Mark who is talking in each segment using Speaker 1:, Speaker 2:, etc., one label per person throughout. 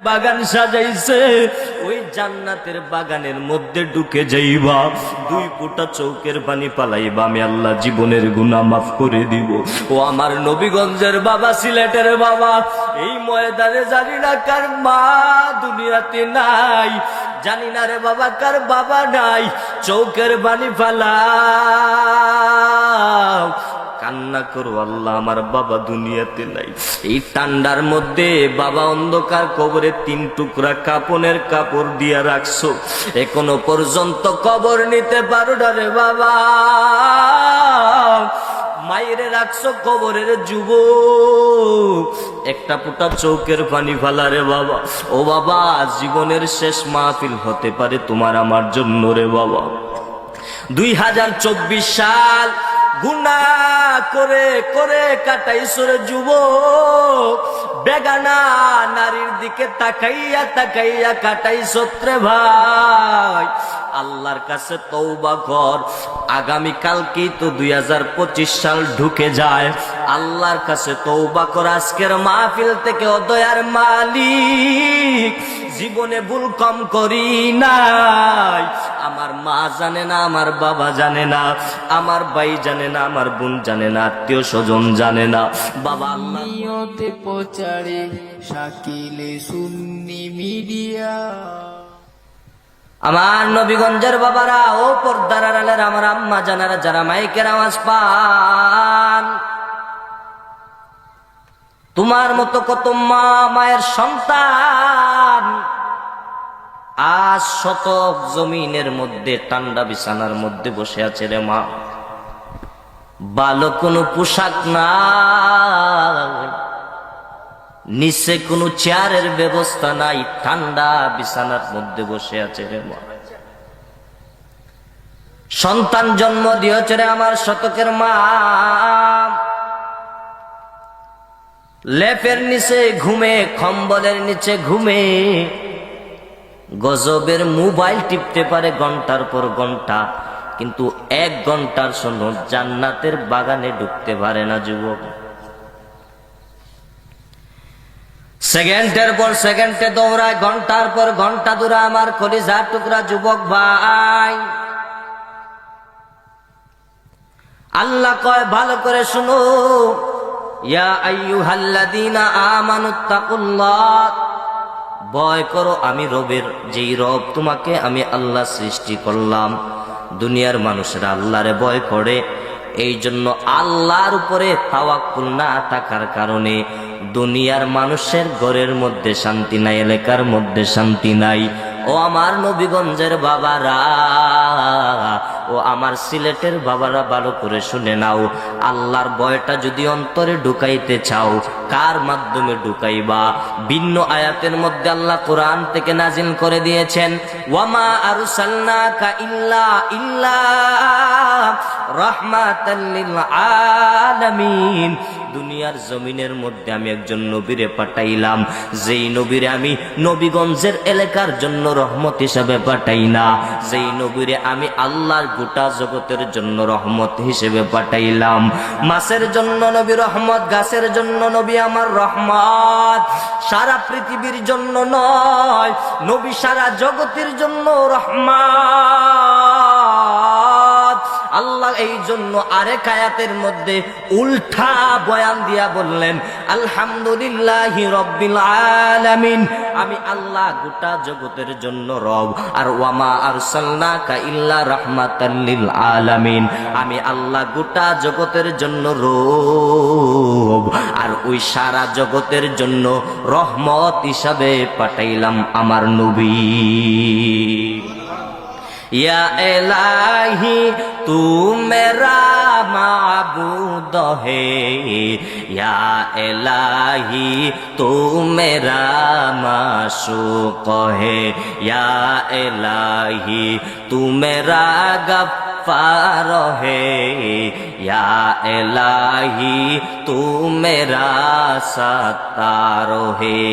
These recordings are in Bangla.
Speaker 1: বাগান সাজাইছে, ওই জান্নাতের বাগানের মধ্যে ঢুকে যাইবা, 2 ফোঁটা চৌকের পানি পালাইবা, আমি আল্লাহ জীবনের গুনাহ মাফ করে দিব। ও আমার নবীগঞ্জের বাবা, সিলেটের বাবা, এই ময়দানে জানি না কার মা দুনিয়াতে নাই, জানি না রে বাবা কার বাবা নাই, চৌকের পানি পালাও, কান্না করো, আল্লাহ আমার বাবা দুনিয়াতে নাই। এই ঠান্ডার মধ্যে বাবা অন্ধকার কবরে 3 টুকরা কাপনের কাপড় দিয়া রাখছো, এখনো পর্যন্ত কবর নিতে পারো না রে বাবা। মায়েরে রাখছো কবরের যুবক, একটা ফুটা চৌকের পানি ফালা রে বাবা। ও বাবা, জীবনের শেষ মাহফিল হতে পারে তোমার আমার জন্য রে বাবা। 2024 সাল গুনাহ করে করে কাটাইছো রে যুবক, বেগানা নারীর দিকে তাকাইয়া তাকাইয়া কাটাইছো রে ভাই। আল্লাহর কাছে তওবা কর, আগামী কালকেই তো 2025 সাল ঢুকে যায়। আল্লাহর কাছে তওবা কর, আজকের মাহফিল থেকে ও দয়ার মালিক জীবনে ভুল কম করি নাই। আমার মা জানে না, আমার বাবা জানে না, আমার ভাই জানে না, আমার বোন জানে না, আত্মীয় স্বজন জানে না। বাবা
Speaker 2: নিয়তে প্রচারে শাকিলে সুন্নি মিডিয়া।
Speaker 1: আমার নবীগঞ্জের বাবারা, ও পর্দার আড়ালের আমার আম্মা জানারা, যারা মাইকের আওয়াজ পান, তোমার মতো কত মা মায়ের সন্তান আজ শতক জমিনের মধ্যে ঠান্ডা বিছানার মধ্যে বসে আছে রে মা। ভালো কোনো পোশাক নাই, নিচে কোনো চেয়ারের ব্যবস্থা নাই, ঠান্ডা বিছানার মধ্যে বসে আছে রে মা। সন্তান জন্ম দিয়েছে রে আমার শতকের মা, লেপের নিচে ঘুমে, কম্বলের নিচে ঘুমে, গজবের মোবাইল টিপতে পারে ঘন্টার পর ঘন্টা, কিন্তু 1 ঘন্টার জন্য জান্নাতের বাগানে ঢুকতে পারে না যুবক। সেকেন্ডের পর সেকেন্ডে দৌড়ায়, ঘন্টার পর ঘন্টা দৌড়া আমার কলিজার টুকরা যুবক ভাই। আল্লাহ কয় ভালো করে শুনো, ইয়া আইয়ুহাল্লাযীনা আমানুত্তাকুল্লাহ, ভয় করো আমি রবের, যেই রব তোমাকে আমি আল্লাহ সৃষ্টি করলাম। দুনিয়ার মানুষেরা আল্লাহরে ভয় করে, এই জন্য আল্লাহর উপরে তাওয়াক্কুল না থাকার কারণে দুনিয়ার মানুষের ঘরের মধ্যে শান্তি নাই, এলাকার মধ্যে শান্তি নাই। ও আমার নবীগঞ্জের বাবারা, ও আমার সিলেটের বাবারা, ভালো করে শুনে নাও, আল্লাহর ভয়টা যদি অন্তরে ঢুকাইতে চাও, কার মাধ্যমে ঢুকাইবা? ভিন্ন আয়াতের মধ্যে আল্লাহ কোরআন থেকে নাজিল করে দিয়েছেন, ওয়ামা আরসালনাকা ইল্লা রাহমাতাল লিল আলামিন। দুনিয়ার জমিনের মধ্যে আমি একজন নবীরে পাঠাইলাম, যেই নবীরে আমি নবীগঞ্জের এলাকার জন্য রহমত হিসেবে পাঠাই না, যেই নবীরে আমি আল্লাহর গোটা জগতের জন্য রহমত হিসেবে পাঠাইলাম। মাছের জন্য নবী রহমত, গাছের জন্য নবী আমার রহমত, সারা পৃথিবীর জন্য নয়, নবী সারা জগতের জন্য রহমত। আল্লাহ এই জন্য আরেক আয়াতের মধ্যে উল্টা বয়ান দিয়া বললেন, আলহামদুলিল্লাহি রাব্বিল আলামিন, আমি আল্লাহ গোটা জগতের জন্য রব। আর ওয়ামা আরসালনাকা ইল্লা রাহমাতাল লিল আলামিন, আমি আল্লাহ গোটা জগতের জন্য রব, আর ওই সারা জগতের জন্য রহমত হিসাবে পাঠাইলাম আমার নবী। या इलाही तू मेरा माबूद है, या इलाही तू मेरा माशूक है, या इलाही तू मेरा गफ्फार है, या इलाही तू मेरा सत्तार है,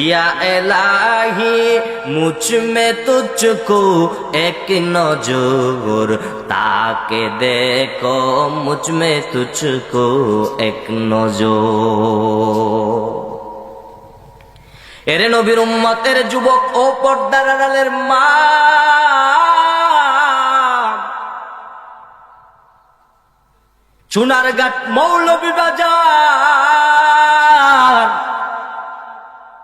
Speaker 1: या इलाही मुझ में तुझको एक नजर ताके देखो, मुझ में तुझको एक नजर। এরে নবীর উম্মতের যুবক ও পর্দার আড়ালের মা, চুনারঘাট মৌলভীবাজার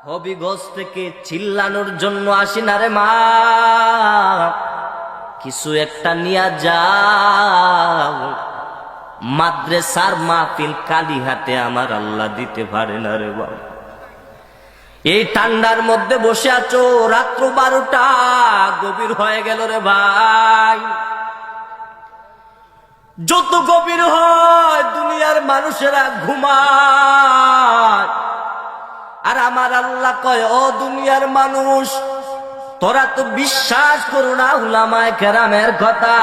Speaker 1: হবিগঞ্জ থেকে চিল্লানোর জন্য আসি না রে মা, কিছু একটা নিয়া যাও। মাদ্রাসার মাহফিল কালি হাতে আমার আল্লাহ দিতে পারে না রে বাবা। এই ঠান্ডার মধ্যে বসে আছো, রাত্র 12টা গভীর হয়ে গেল রে ভাই। যত গভীর হয় দুনিয়ার মানুষেরা ঘুমায়, আর আমার আল্লাহ কয় ও দুনিয়ার মানুষ, তোরা তো বিশ্বাস করো না উলামায়ে কেরামের কথা।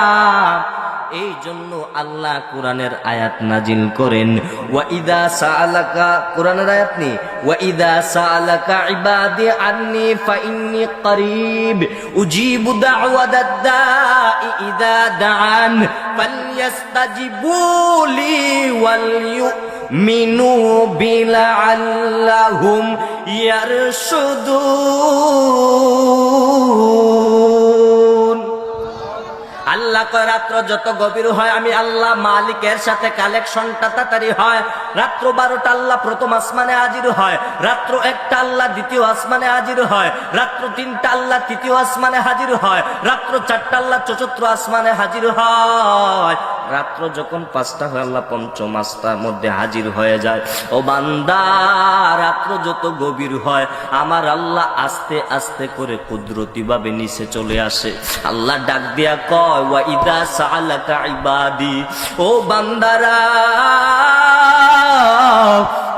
Speaker 1: এই জন্য আল্লাহ কোরআনের আয়াত নাজিল করেন, ওয়া ইদা সাআলাকা, কোরআনের আয়াত নি, ওয়া ইদা সাআলাকা ইবাদি আন্নি ফাইন্নী করিব উজিবু দাওয়াতাদ দাঈ ইদা দাআন ফালইস্তাজিবু লি ওয়াল মিনু বিলাআল্লাহুম ইয়ারশুদুন। আল্লাহ কয় রাত্র যত গভীর হয় আমি আল্লাহ মালিকের সাথে কালেকশনটা তাড়াতাড়ি হয়। রাত্র 12টা আল্লাহ প্রথম আসমানে হাজির হয়, রাত্র 1টা আল্লাহ দ্বিতীয় আসমানে হাজির হয়, রাত্র 3টা আল্লাহ তৃতীয় আসমানে হাজির হয়, রাত্র 4টা আল্লাহ চতুর্থ আসমানে হাজির হয়, রাত্র যখন 5টা হয় আল্লাহ পঞ্চম আসমানের মধ্যে হাজির হয়ে যায়। ও বান্দা, রাত্র যত গভীর হয় আমার আল্লাহ আস্তে আস্তে করে কুদরতি ভাবে নিচে চলে আসে। আল্লাহ ডাক দিয়া কয়, ওয়া ইদা সাআলাকা ইবাদি, ও বান্দারা,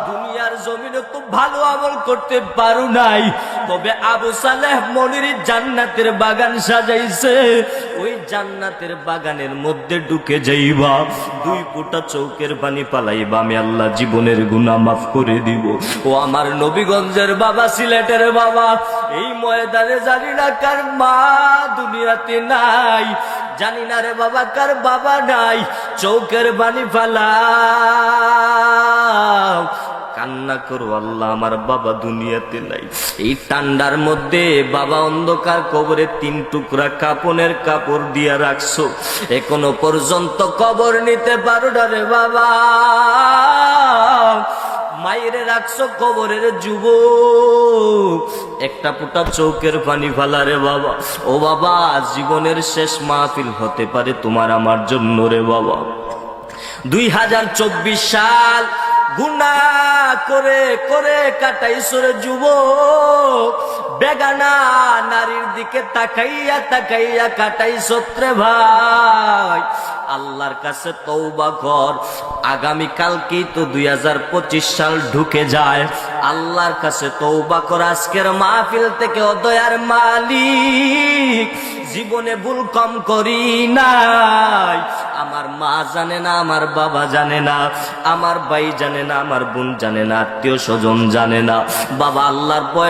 Speaker 1: দুনিয়ার জমিনে তো ভালো আমল করতে পারো নাই, তবে আবু সালেহ মনির জান্নাতের বাগান সাজাইছে, ওই জান্নাতের বাগানের মধ্যে ঢুকে যাইবা, 2 ফোঁটা চৌকের পানি পালাইবা, আমি আল্লাহ জীবনের গুনাহ মাফ করে দিব। ও আমার নবীগঞ্জের বাবা, সিলেটের বাবা, এই ময়দানে জানি না কার মা দুনিয়াতে নাই, জানি না রে বাবা কার বাবা নাই, চৌকের পানি পালাও, কান্না করো, আল্লাহ আমার বাবা দুনিয়াতে নাই। এই ঠান্ডার মধ্যে বাবা অন্ধকার কবরে 3 টুকরা কাপনের কাপড় দিয়া রাখছো, এখনো পর্যন্ত কবর নিতে পারো না রে বাবা। মায়েরে রাখছো কবরের যুবক, একটা ফুটা চৌকের পানি ফালা রে বাবা। ও বাবা, জীবনের শেষ মাহফিল হতে পারে তোমার আমার জন্য রে বাবা। 2024 সাল গুনাহ করে করে কাটাইছো রে যুবক, বেগানা নারীর দিকে তাকাইয়া তাকাইয়া কাটাইছো রে ভাই। আল্লাহর কাছে তওবা কর, আগামী কালকেই তো 2025 সাল ঢুকে যায়। আল্লাহর কাছে তওবা কর, আজকের মাহফিল থেকে ও দয়ার মালিক জীবনে ভুল কম করি নাই। আমার মা জানে না, আমার বাবা জানে না, আমার ভাই জানে না, আমার বোন জানে না, আত্মীয় স্বজন জানে না। বাবা, আল্লাহর ভয়